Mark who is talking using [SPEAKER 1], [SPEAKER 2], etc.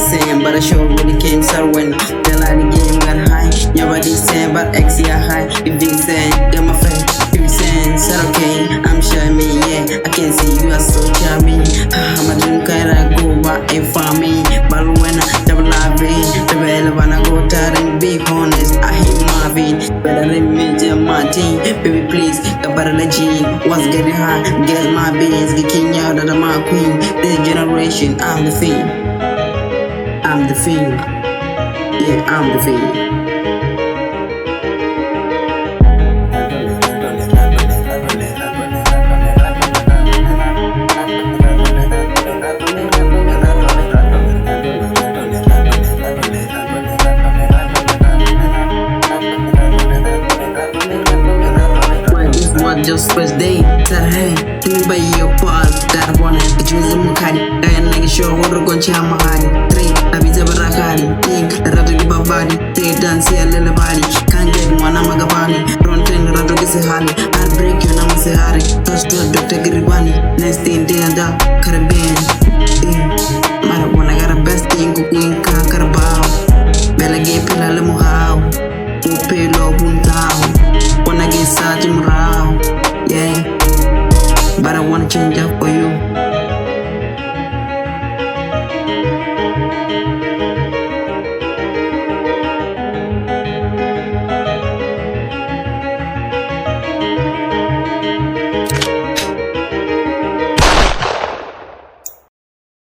[SPEAKER 1] same, but I show when it came so when the line game got high. Never the same, but X yeah high. If they say, get my friend. If you say, said okay, I'm charming, yeah. I can see you are so charming. I'm a dream kinda go back and for me. But when I double love it, the bell when I go tired and be honest, I hate Marvin. Better than Major Martin, baby please, the better legend. What's getting high? Get my beans, get king out of my queen. This generation, I'm the thing. I'm the thing. Yeah, I'm the thing. Just first day, said hey, give me by your paws, got one, it was a mukari, and like a show, what a goncha mahari, three, I be the barakari, think, the ratu give a body, they dance here, little body, can't get one amagabani, don't think the ratu is a hali, I'll break you, namasahari, touch to a Dr. Giribani, next thing, day and that, Caribbean,